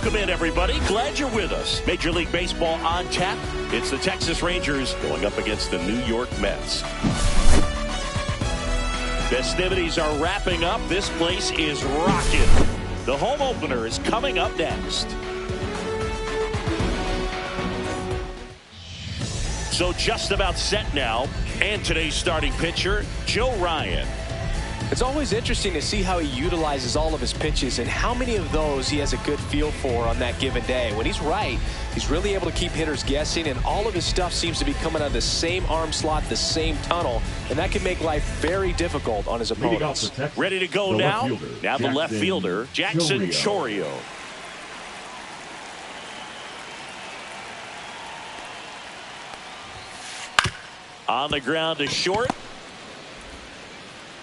Welcome in, everybody. Glad you're with us. Major League Baseball on tap. It's the Texas Rangers going up against the New York Mets. Festivities are wrapping up. This place is rocking. The home opener is coming up next. So just about set now. And today's starting pitcher, Joe Ryan. It's always interesting to see how he utilizes all of his pitches and how many of those he has a good feel for on that given day. When he's right, he's really able to keep hitters guessing, and all of his stuff seems to be coming out of the same arm slot, the same tunnel, and that can make life very difficult on his opponents. Ready to go now? Now the left fielder, Jackson Chourio. On the ground to short.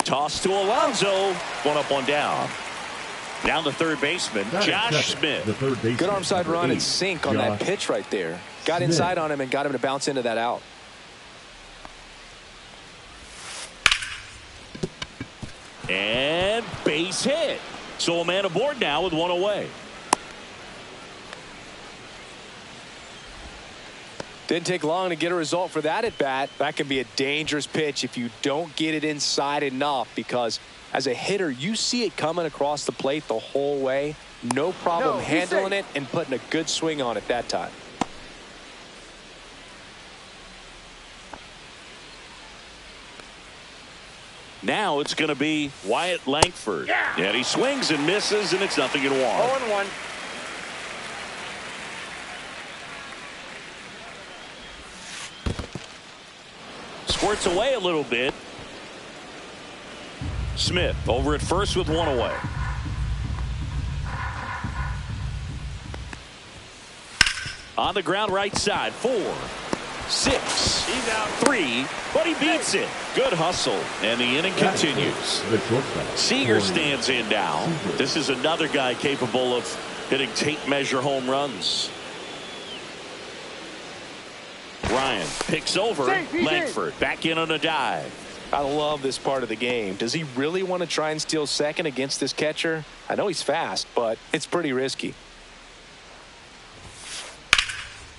Toss to Alonso. One up, one down. Down the third baseman, Josh Smith. Good arm side run and sink on that pitch right there. Got inside on him and got him to bounce into that out. And base hit. So a man aboard now with one away. Didn't take long to get a result for that at bat. That can be a dangerous pitch if you don't get it inside enough, because as a hitter, you see it coming across the plate the whole way. No problem handling it and putting a good swing on it that time. Now it's going to be Wyatt Langford. Yeah. And he swings and misses, and it's 0-1. 0-1. Squirts away a little bit. Smith over at first with one away. On the ground right side. 4, 6. He's out. 3. But he beats it. Good hustle. And the inning continues. Seager stands in now. This is another guy capable of hitting tape measure home runs. Ryan picks over Langford. Back in on a dive. I love this part of the game. Does he really want to try and steal second against this catcher? I know he's fast, but it's pretty risky.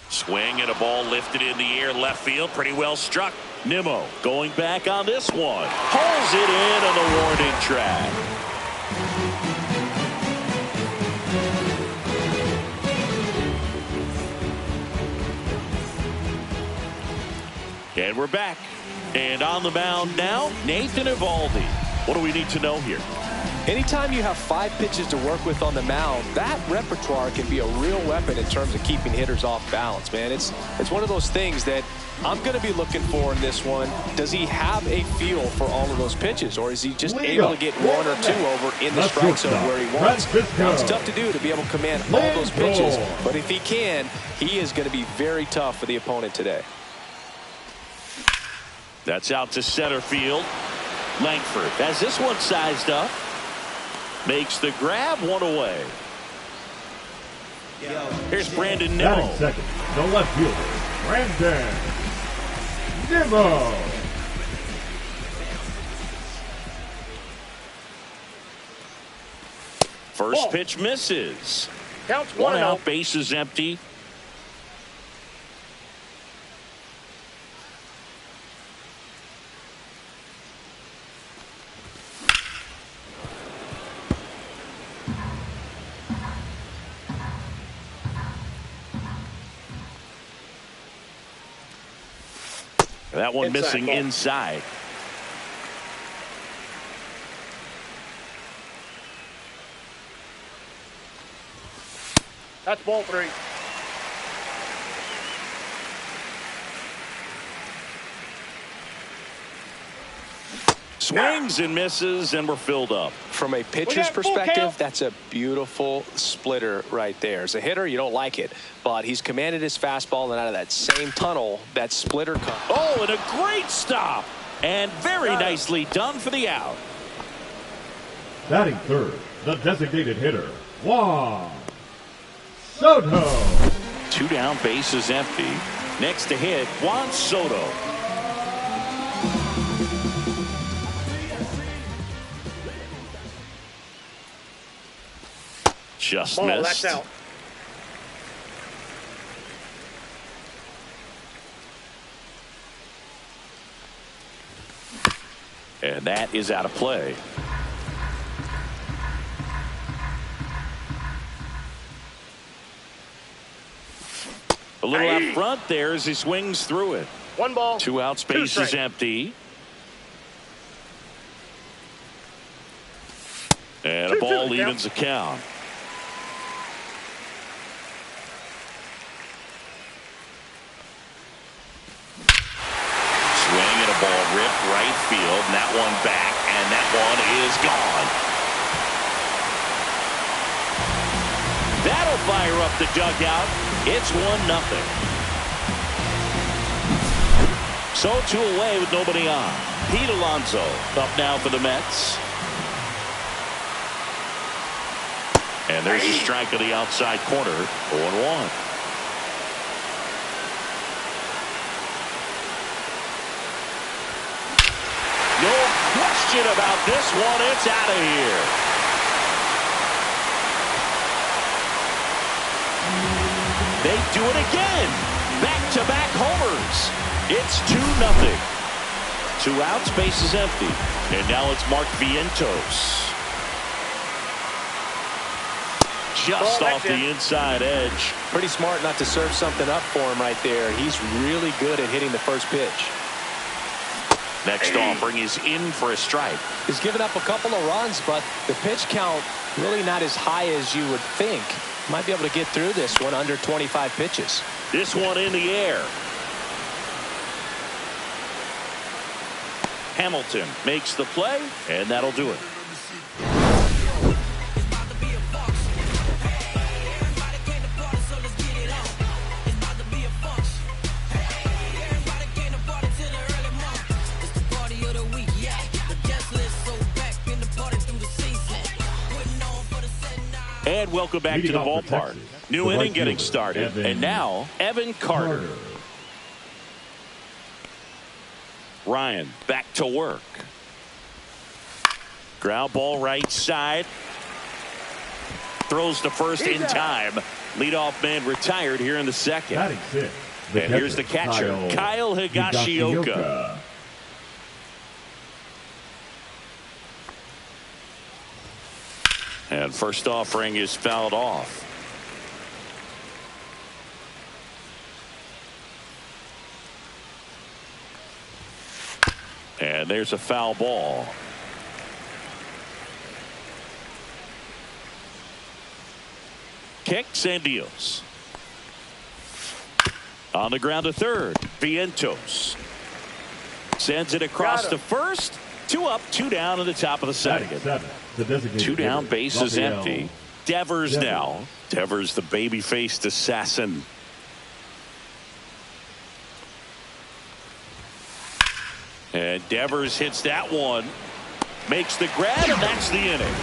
Swing and a ball lifted in the air left field. Pretty well struck. Nimmo going back on this one. Hauls it in on the warning track. And we're back. And on the mound now, Nathan Eovaldi. What do we need to know here? Anytime you have 5 pitches to work with on the mound, that repertoire can be a real weapon in terms of keeping hitters off balance, man. It's one of those things that I'm going to be looking for in this one. Does he have a feel for all of those pitches, or is he just able to get 1 or 2 over in the strike zone where he wants? Now, it's tough to do to be able to command all those pitches, but if he can, he is going to be very tough for the opponent today. That's out to center field. Langford has this one sized up. Makes the grab, 1 away. Here's Brandon Nimmo. Second, the left fielder, Brandon Nimmo. First pitch misses. Counts 1 out, base is empty. That one missing inside. That's ball 3. Swings and misses, and we're filled up. From a pitcher's perspective, that's a beautiful splitter right there. As a hitter, you don't like it, but he's commanded his fastball, and out of that same tunnel, that splitter comes. Oh, and a great stop. And very nicely done for the out. Batting third, the designated hitter, Juan Soto. 2 down, base is empty. Next to hit, Juan Soto. Just missed. That's out. And that is out of play. A little out front there as he swings through it. 1 ball. 2 outs, base is empty. And a ball evens the count. Swing and a ball ripped right field. And that one back, and that one is gone. That'll fire up the dugout. It's 1-0. So 2 away with nobody on. Pete Alonso up now for the Mets. And there's a strike on the outside corner. 0-1. No question about this one. It's out of here. They do it again. Back-to-back homers. It's 2-0. 2 outs, base is empty. And now it's Mark Vientos. Just off the inside edge. Pretty smart not to serve something up for him right there. He's really good at hitting the first pitch. Next offering is in for a strike. He's given up a couple of runs, but the pitch count really not as high as you would think. Might be able to get through this one under 25 pitches. This one in the air. Hamilton makes the play, and that'll do it. And welcome back to the ballpark. New inning getting started. And now, Evan Carter. Ryan back to work. Ground ball right side. Throws to first in time. Leadoff man retired here in the second. And here's the catcher, Kyle Higashioka. And first offering is fouled off. And there's a foul ball. Kicks and deals. On the ground to third. Vientos sends it across to first. 2 up, 2 down in the top of the second. 2 down, base is empty. Devers now. Devers, the baby-faced assassin. And Devers hits that one. Makes the grab, and that's the inning.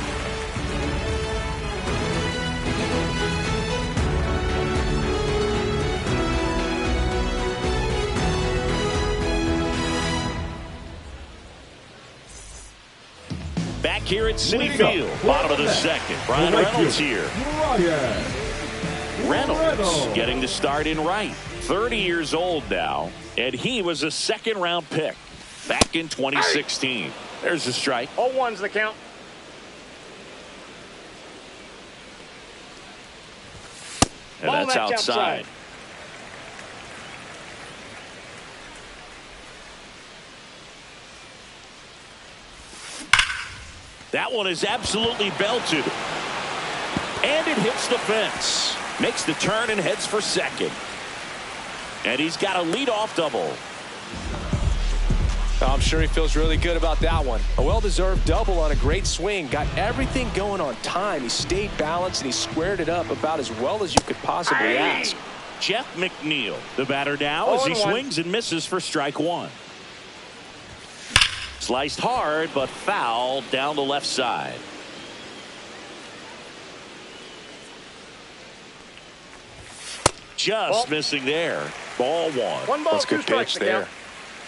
Back here at Citi Field, bottom of the second. Ryan Reynolds here. Reynolds getting the start in right. 30 years old now, and he was a second-round pick back in 2016. There's the strike. 0-1's the count. And that's outside. That one is absolutely belted. And it hits the fence. Makes the turn and heads for second. And he's got a leadoff double. I'm sure he feels really good about that one. A well-deserved double on a great swing. Got everything going on time. He stayed balanced and he squared it up about as well as you could possibly ask. Jeff McNeil, the batter now, as he swings and misses for strike one. Sliced hard, but foul down the left side. Just missing there. Ball one. 1 ball, That's 2 good strikes pitch there.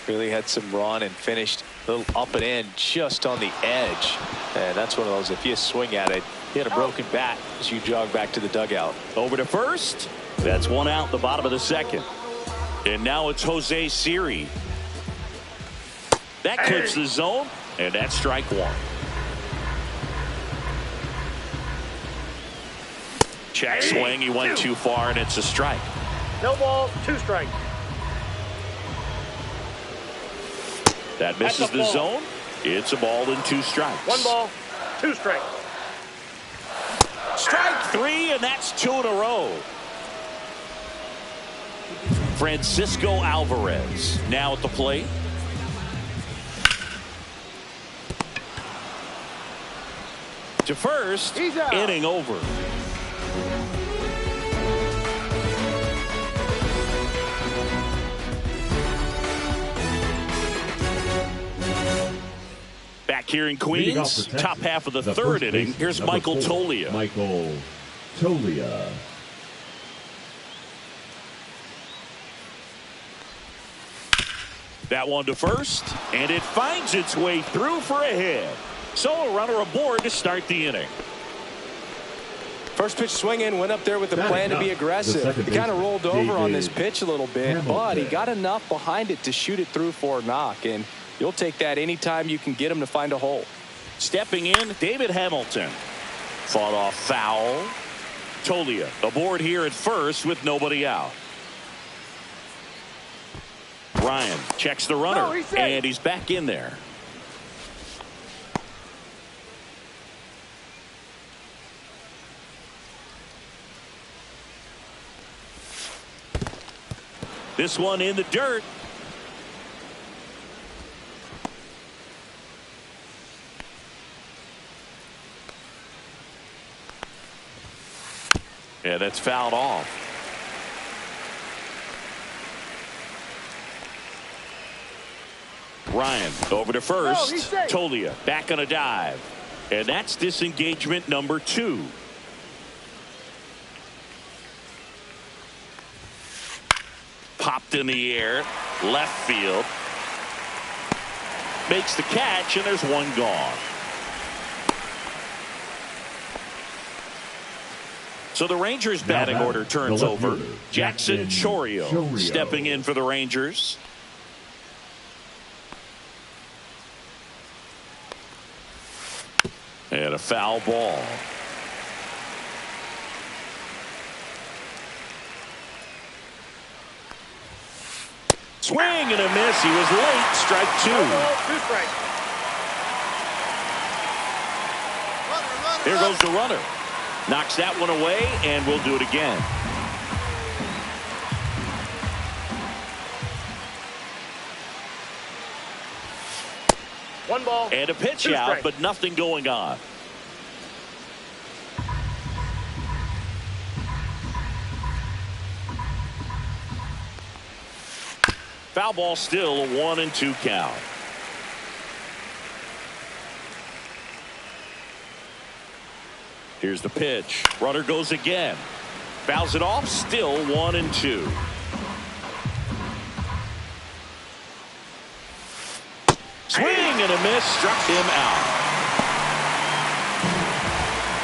Really had some run and finished a little up and in just on the edge. And that's one of those, if you swing at it, you had a broken bat as you jog back to the dugout. Over to first. That's 1 out, the bottom of the second. And now it's Jose Siri. That clips the zone, And that's strike one. Check swing. He went too far, and it's a strike. No balls, 2 strikes. That misses the zone. It's a ball and 2 strikes. 1 ball, 2 strikes. Strike 3, and that's 2 in a row. Francisco Alvarez now at the plate. To first, inning over. Back here in Queens, top half of the third inning. Here's Michael Toglia. Michael Toglia. That one to first, and it finds its way through for a hit. So a runner aboard to start the inning. First pitch swing in, went up there with the plan to be aggressive. He kind of rolled over on this pitch a little bit, but he got enough behind it to shoot it through for a knock, and you'll take that anytime you can get him to find a hole. Stepping in, David Hamilton. Fought off foul. Toglia aboard here at first with nobody out. Ryan checks the runner, and he's back in there. This one in the dirt. Yeah, that's fouled off. Ryan over to first. Toglia back on a dive. And that's disengagement number 2. Popped in the air. Left field. Makes the catch, and there's one gone. So the Rangers batting order turns over. Jackson Chourio stepping in for the Rangers. And a foul ball. Swing and a miss. He was late. Strike 2. 2 strikes. Here goes the runner. Knocks that one away, and we'll do it again. One ball. And a pitch out, but nothing going on. Foul ball still, a 1-2 count. Here's the pitch. Runner goes again. Fouls it off, still 1-2. Swing and a miss, struck him out.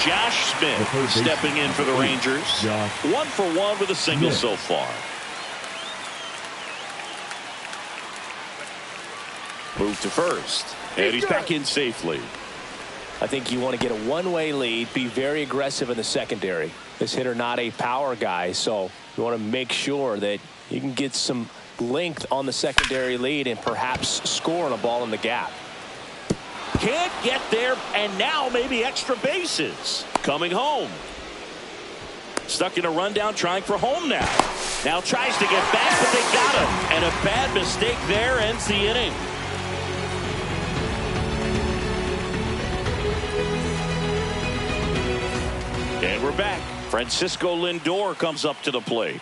Josh Smith stepping in for the Rangers. 1 for 1 with a single so far. Move to first, and he's back in safely. I think you want to get a one-way lead, be very aggressive in the secondary. This hitter not a power guy, so you want to make sure that you can get some length on the secondary lead and perhaps score on a ball in the gap. Can't get there, and now maybe extra bases. Coming home. Stuck in a rundown, trying for home now. Now tries to get back, but they got him. And a bad mistake there ends the inning. And we're back. Francisco Lindor comes up to the plate.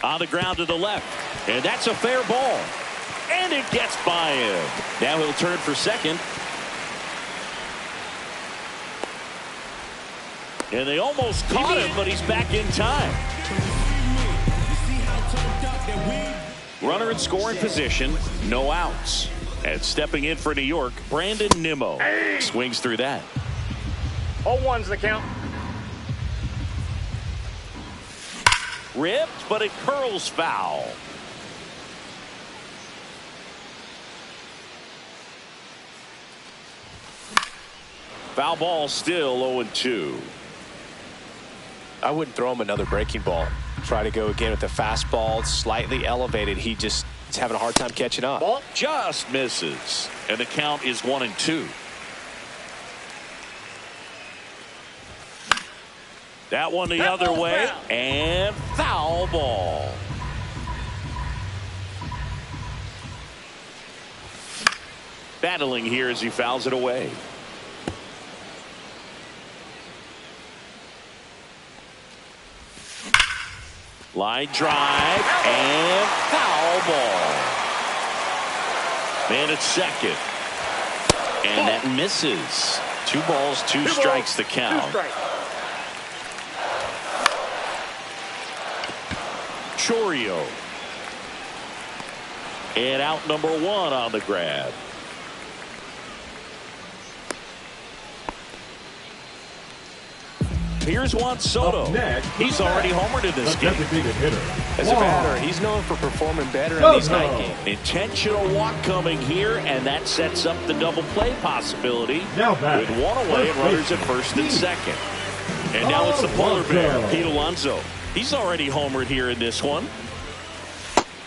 On the ground to the left. And that's a fair ball. And it gets by him. Now he'll turn for second. And they almost caught him, but he's back in time. Runner in scoring position, no outs. And stepping in for New York, Brandon Nimmo swings through that. 0-1's the count. Ripped, but it curls foul. Foul ball, still 0-2. I wouldn't throw him another breaking ball. Try to go again with the fastball, slightly elevated. He's having a hard time catching up. Ball just misses, and the count is 1-2. That one the other way, foul. and foul ball. Battling here as he fouls it away. Line drive and foul ball. Man at second. And that misses. 2 balls, 2 strikes the count. 2 strikes. Chourio. And out number 1 on the grab. Here's Juan Soto. He's already homered in this game. As a batter, he's known for performing better in these night games. Intentional walk coming here, and that sets up the double play possibility with 1 away and runners at first and second. And now it's the polar bear, Pete Alonso. He's already homered here in this one.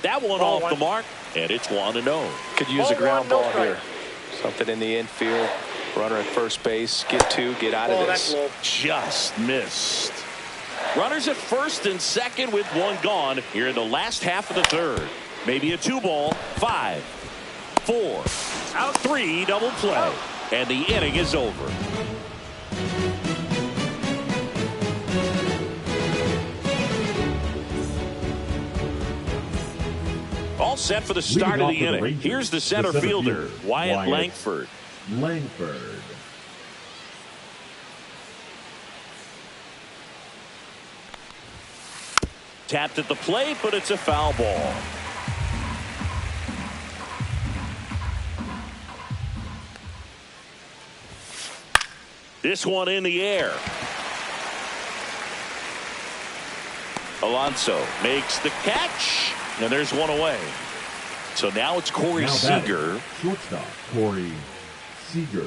That one off the mark, and it's 1-0. Could use a ground ball here. Something in the infield. Runner at first base. Get 2. Get out of this. Just missed. Runners at first and second with 1 gone here in the last half of the third. Maybe a 2-ball. 5, 4, out 3, double play, and the inning is over. All set for the start of the inning. Here's the center fielder, Wyatt Langford. Tapped at the plate, but it's a foul ball. This one in the air. Alonso makes the catch, and there's 1 away. So now it's Corey Seager. Shortstop, Corey Seager.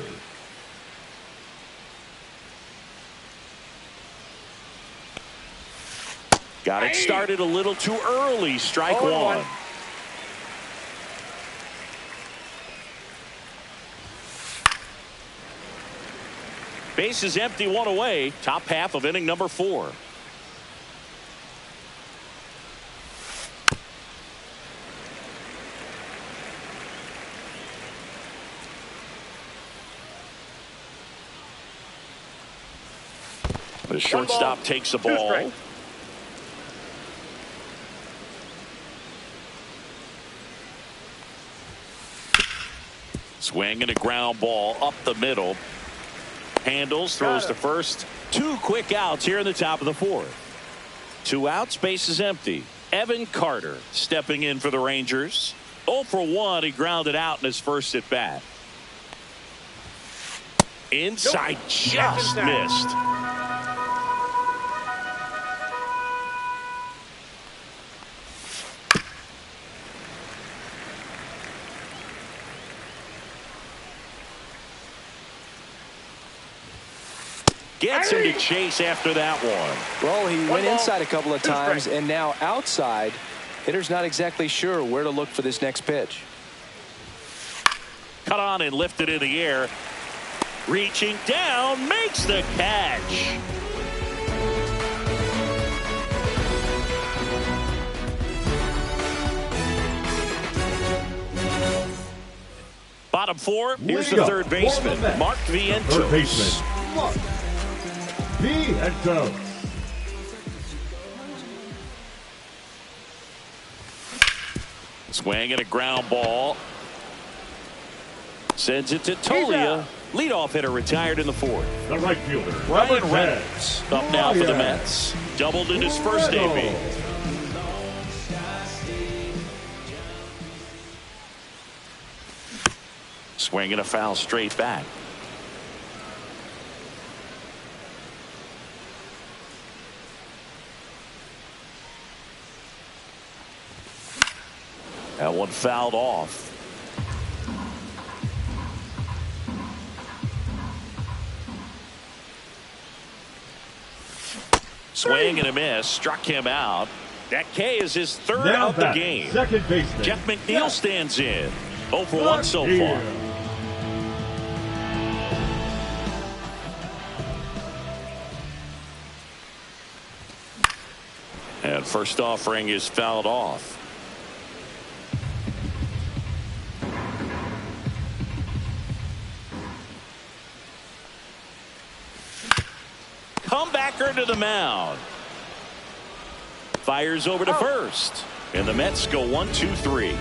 Got it started a little too early. Strike 1. Base is empty, 1 away. Top half of inning number 4. The shortstop takes the ball. Swing and a ground ball up the middle. Handles, throws to first. 2 quick outs here in the top of the 4th. 2 outs, base is empty. Evan Carter stepping in for the Rangers. 0 for 1, he grounded out in his first at bat. Inside, just missed. Gets him to chase after that one. Well, he went inside a couple of times, and now outside. Hitter's not exactly sure where to look for this next pitch. Cut on and lifted in the air. Reaching down, makes the catch. Bottom 4, here's the third baseman, Mark Vientos. Third baseman, Mark Vientos. Swing and a ground ball. Sends it to Tolia. Leadoff hitter retired in the 4th. The right fielder, Ryan Reynolds up now for the Mets. Doubled in his first AB. Swing and a foul straight back. That one fouled off. Swing and a miss. Struck him out. That K is his third Now of the game. Second baseman. Jeff McNeil stands in. 0 for 1 so far. And first offering is fouled off. Comebacker to the mound. Fires over to first. And the Mets go 1-2-3.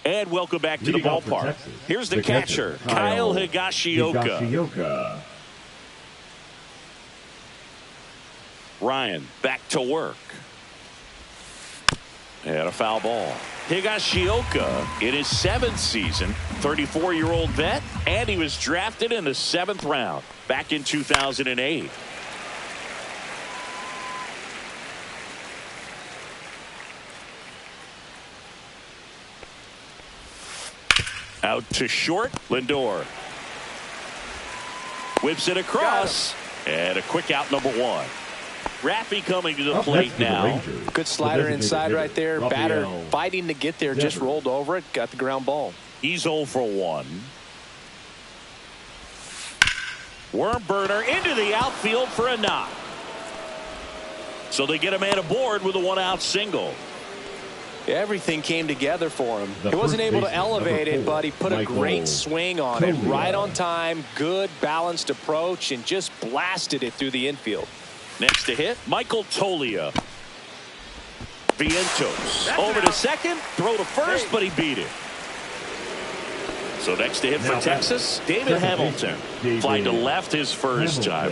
And welcome back to the ballpark. Here's the catcher, Kyle Higashioka. Ryan back to work. And a foul ball. Higashioka in his 7th season, 34-year-old vet, and he was drafted in the 7th round back in 2008. Out to short, Lindor. Whips it across, and a quick out, number 1. Raffy coming to the plate now. Good slider inside right there. Batter fighting to get there, just rolled over it, got the ground ball. He's 0 for 1. Worm burner into the outfield for a knock. So they get a man aboard with a 1-out single. Everything came together for him. He wasn't able to elevate it, but he put a great swing on it. Right on time, good balanced approach, and just blasted it through the infield. Next to hit, Michael Toglia. Vientos over to second, throw to first, but he beat it. So next to hit for Texas, David Hamilton. Fly to left his first time.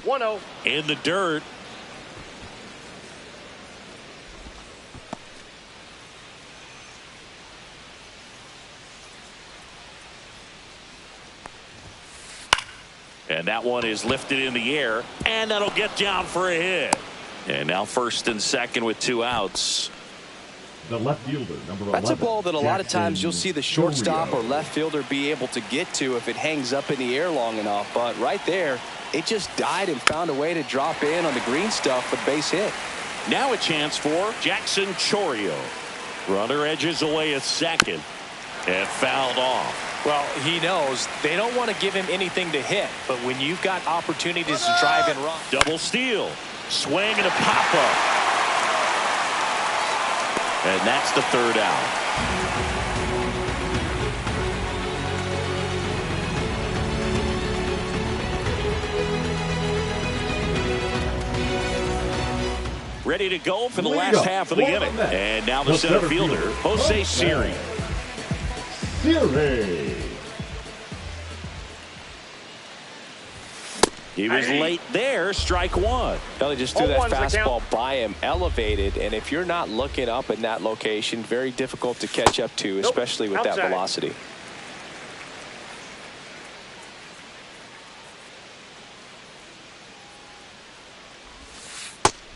1-0. In the dirt. And that one is lifted in the air, and that'll get down for a hit. And now first and second with 2 outs. The left fielder, number 11. That's a ball that a lot of times you'll see the shortstop or left fielder be able to get to if it hangs up in the air long enough. But right there, it just died and found a way to drop in on the green stuff with base hit. Now a chance for Jackson Chourio. Runner edges away at second and fouled off. Well, he knows they don't want to give him anything to hit, but when you've got opportunities to drive and run. Double steal. Swing and a pop-up. And that's the 3rd out. Ready to go for the last half of the inning. And now the center fielder, Jose Siri. He was late there, strike 1. Well, he just threw that fastball by him, elevated, and if you're not looking up in that location, very difficult to catch up to, especially with that velocity.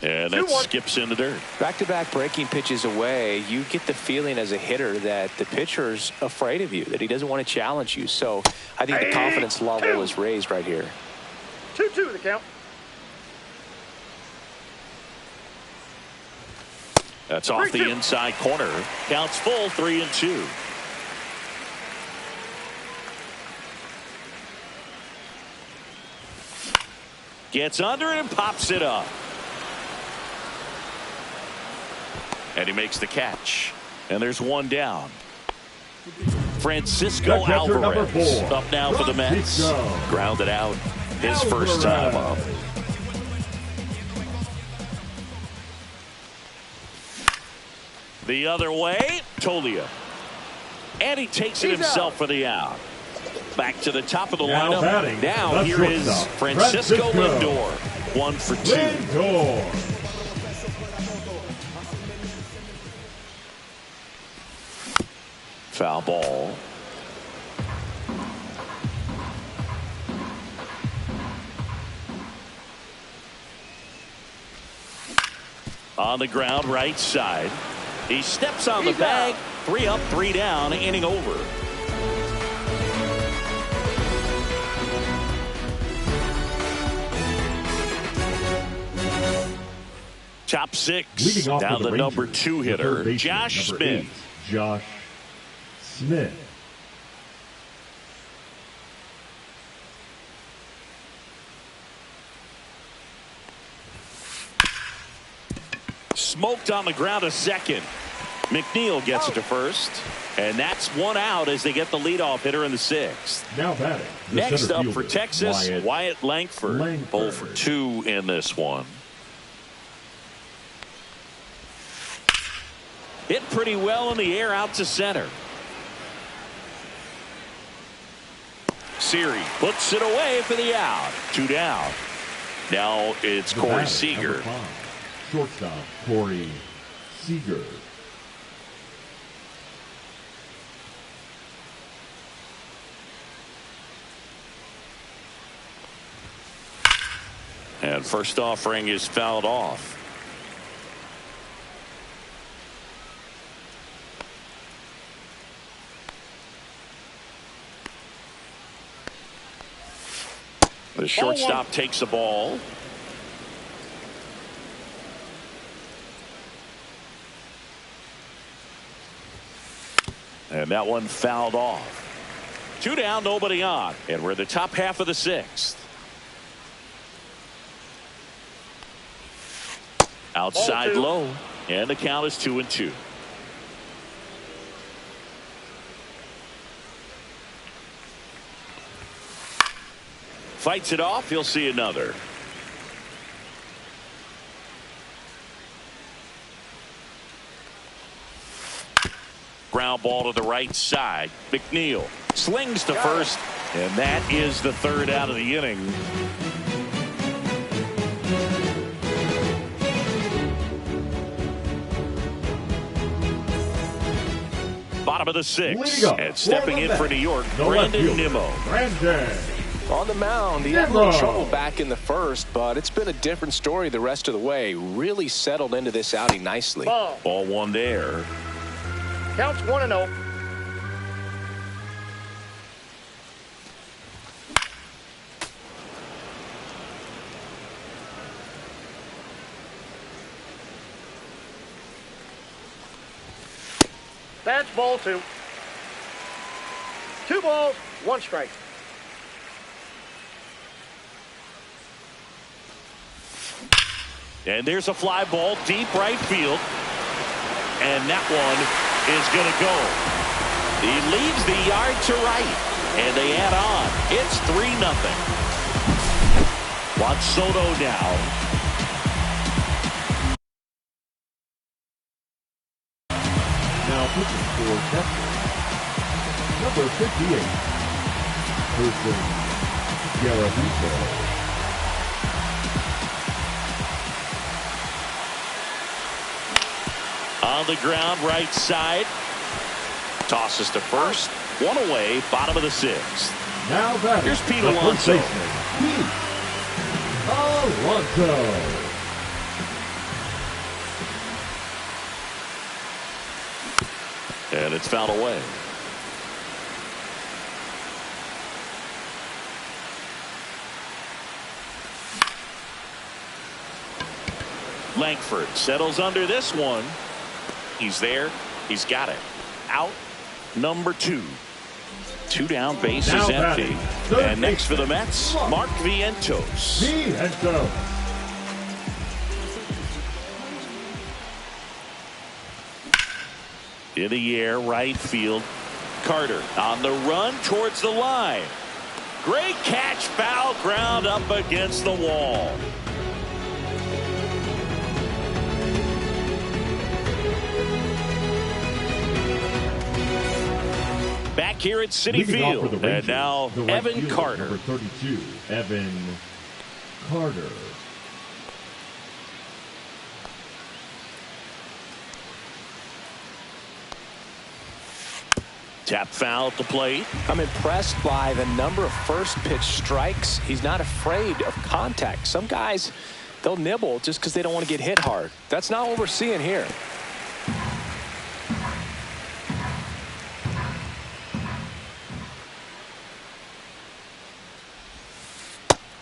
And that skips in the dirt. Back-to-back breaking pitches away, you get the feeling as a hitter that the pitcher's afraid of you, that he doesn't want to challenge you. So I think the confidence level is raised right here. 2-2 the count. That's off the inside corner. Counts full, 3-2. Gets under it and pops it up. And he makes the catch. And there's 1 down. Francisco Alvarez up now for the Mets. Grounded out his first time up. The other way, Toglia. And he takes it himself for the out. Back to the top of the lineup. Now here is Francisco Lindor. 1 for 2. Foul ball. On the ground, right side. He steps on the bag. 3 up, 3 down, inning over. Top 6. Now the number 2 hitter, Josh Smith. Josh Smith. Smoked on the ground, a second. McNeil gets it to first. And that's 1 out as they get the leadoff hitter in the 6th. Now batting. Next up for Texas, Wyatt Langford. 0 for 2 in this one. Hit pretty well in the air out to center. Siri puts it away for the out. 2 down. Now it's Corey Seager. Shortstop, Corey Seager. And first offering is fouled off. The shortstop takes the ball. And that one fouled off. 2 down, nobody on. And we're in the top half of the 6th. Outside low. And the count is 2-2. Fights it off. He'll see another. Ground ball to the right side. McNeil slings to first. And that is the 3rd out of the inning. Bottom of the 6th. And stepping in for New York, Brandon Nimmo. On the mound, he had a little trouble back in the 1st, but it's been a different story the rest of the way. Really settled into this outing nicely. Ball 1 there. Counts 1-0. That's ball 2. 2 balls, 1 strike. And there's a fly ball deep right field. And that one is going to go. He leaves the yard to right. And they add on. It's 3-0. Juan Soto now. Now pitching for Texas, number 58, Person Garavito. On the ground, right side. Tosses to first. 1 away, bottom of the 6th. Now batting. Here's Pete Alonso. Pete Alonso. And it's fouled away. Langford settles under this one. He's there. He's got it. Out number 2. 2 down, base is empty. And next for the Mets, Mark Vientos. In the air, right field. Carter on the run towards the line. Great catch, foul ground up against the wall. Back here at Citi Field, and now Evan Carter. Number 32, Evan Carter. Tap foul at the plate. I'm impressed by the number of first pitch strikes. He's not afraid of contact. Some guys, They'll nibble just because they don't want to get hit hard. That's not what we're seeing here.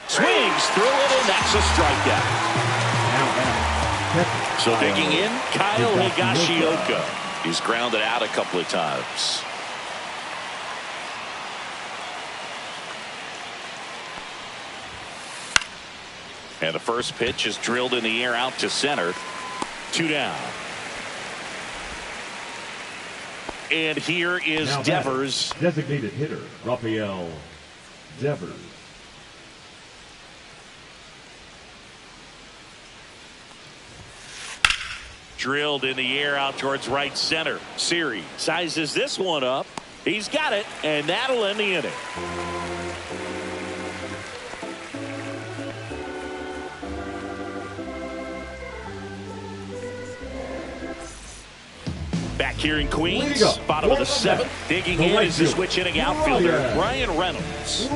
Swings through it, and that's a strikeout. So digging in, Kyle Higashioka. He's grounded out a couple of times. And the first pitch is drilled in the air out to center. 2 down. And here is now Devers. Designated hitter, Rafael Devers. Drilled in the air out towards right center. Siri sizes this one up. He's got it, and that'll end the inning. Back here in Queens, bottom of the 7th. Digging in is the switch inning outfielder, Ryan Reynolds.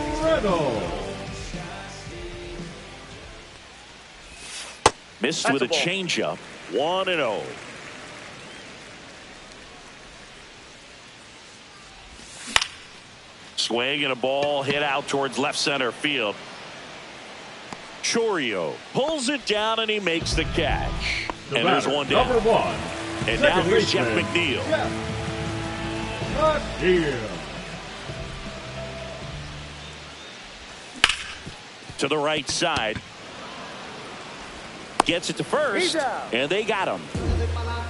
Missed with a changeup. 1-0. Swing and a ball hit out towards left center field. Chorio pulls it down and he makes the catch. And there's one down. Number 1. And now here's Jeff McNeil. To the right side. Gets it to first, and they got him.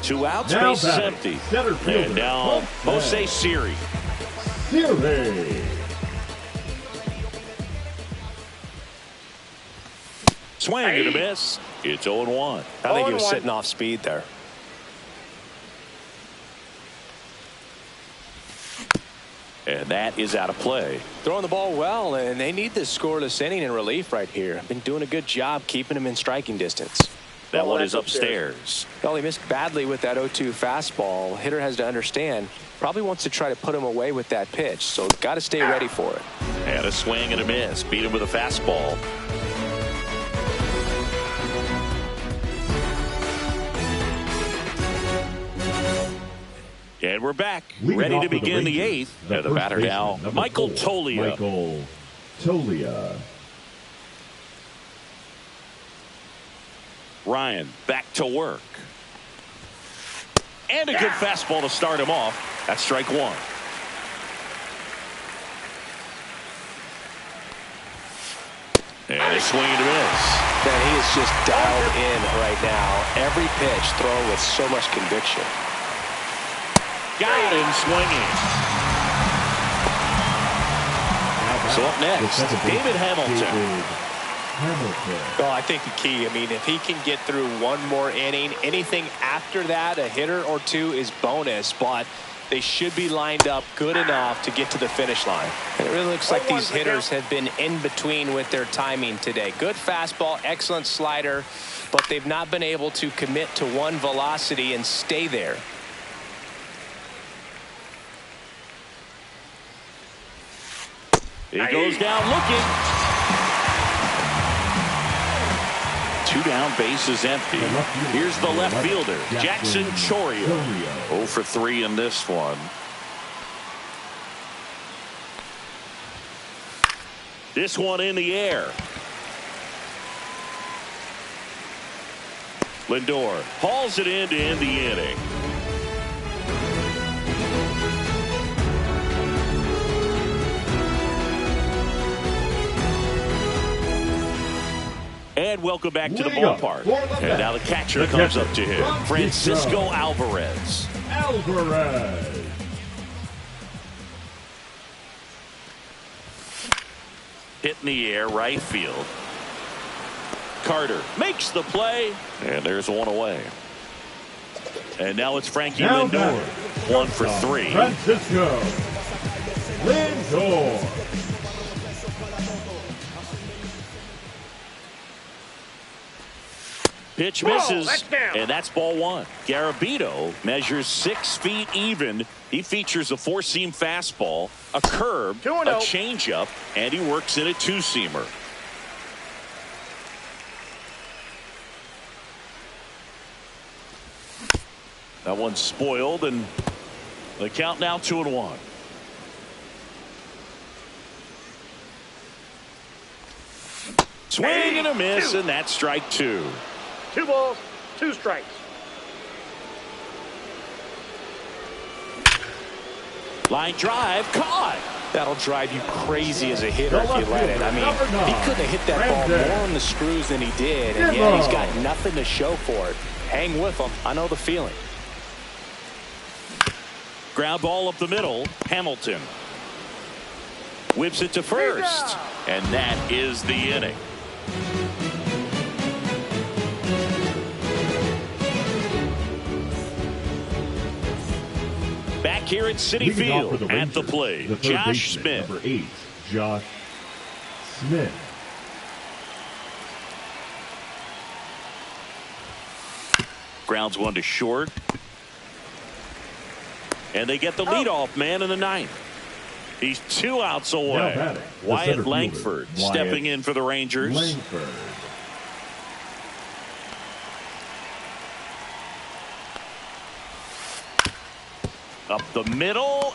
2 outs, base is empty. And now Jose Siri. Swing and a miss. It's 0-1. I think he was sitting off speed there. And that is out of play. Throwing the ball well, and they need this scoreless inning in relief right here. Been doing a good job keeping him in striking distance. That one is upstairs. Well, he missed badly with that 0-2 fastball. Hitter has to understand. Probably wants to try to put him away with that pitch, so got to stay ready for it. And a swing and a miss. Beat him with a fastball. And we're back, ready to begin the 8th. And the batter now, Michael Toglia. Michael Toglia. Ryan back to work. And a good fastball to start him off. That's strike 1. And a swing and a miss. Man, he is just dialed in right now. Every pitch thrown with so much conviction. Got him swinging. So up next, David Hamilton. Well, I think the key, I mean, if he can get through one more inning, anything after that, a hitter or two is bonus, but they should be lined up good enough to get to the finish line. And it really looks like these hitters have been in between with their timing today. Good fastball, excellent slider, but they've not been able to commit to one velocity and stay there. He goes down looking. 2 down, base is empty. Here's the left fielder, Jackson Chorio. 0 for 3 in this one. This one in the air. Lindor hauls it in to end the inning. And welcome back to the ballpark. And now the catcher comes up to him, Francisco Alvarez. Hit in the air, right field. Carter makes the play, and there's one away. And now it's Frankie Lindor. 1 for 3. Francisco Lindor. Pitch misses, and that's ball 1. Garabito measures 6 feet even. He features a 4-seam fastball, a curve, a changeup, and he works in a 2-seamer. That one's spoiled, and the count now 2-1. Swing and a miss, and that's strike 2. 2 balls, 2 strikes. Line drive, caught. That'll drive you crazy as a hitter if you let it. I mean, he couldn't have hit that ball more on the screws than he did, and yet he's got nothing to show for it. Hang with him. I know the feeling. Ground ball up the middle. Hamilton whips it to first, and that is the inning. Back here at Citi Field at the plate, Josh Smith. Number 8, Josh Smith. Grounds one to short. And they get the leadoff man in the ninth. He's 2 outs away. Wyatt Langford stepping in for the Rangers. Langford. Up the middle.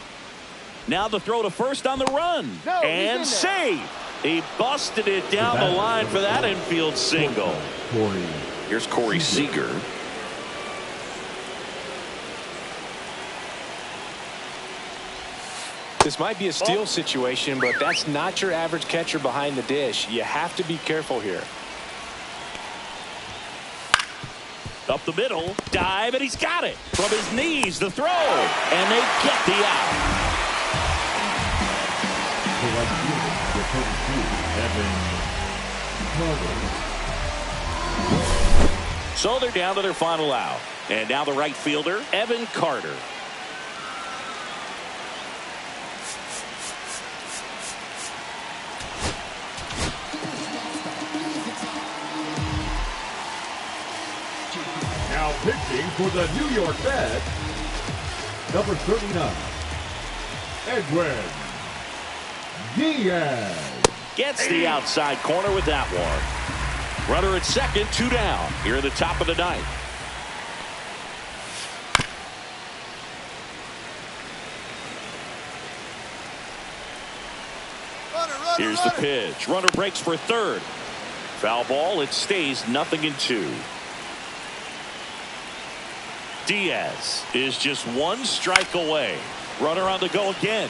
Now the throw to first on the run. And save. He busted it down the line for that infield single. Here's Corey Seager. This might be a steal situation, but that's not your average catcher behind the dish. You have to be careful here. Up the middle, dive, and he's got it. From his knees, the throw, and they get the out. So they're down to their final out. And now the right fielder, Evan Carter. Now pitching for the New York Mets, number 39, Edwin Diaz. Gets the outside corner with that one. Runner at second, 2 down here at the top of the ninth. Here's the pitch. Runner breaks for third. Foul ball. It stays 0-2. Diaz is just 1 strike away. Runner on the go again.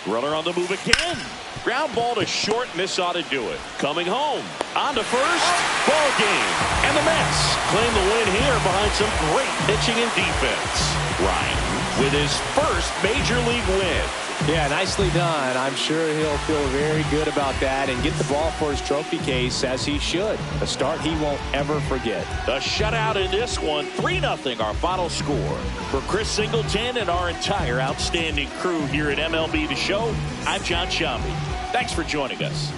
Runner on the move again. Ground ball to short, and this ought to do it. Coming home. On to first. Ball game. And the Mets claim the win here behind some great pitching and defense. Ryan with his first major league win. Yeah, nicely done. I'm sure he'll feel very good about that and get the ball for his trophy case, as he should. A start he won't ever forget. A shutout in this one, 3-0 our final score. For Chris Singleton and our entire outstanding crew here at MLB The Show, I'm John Shambi. Thanks for joining us.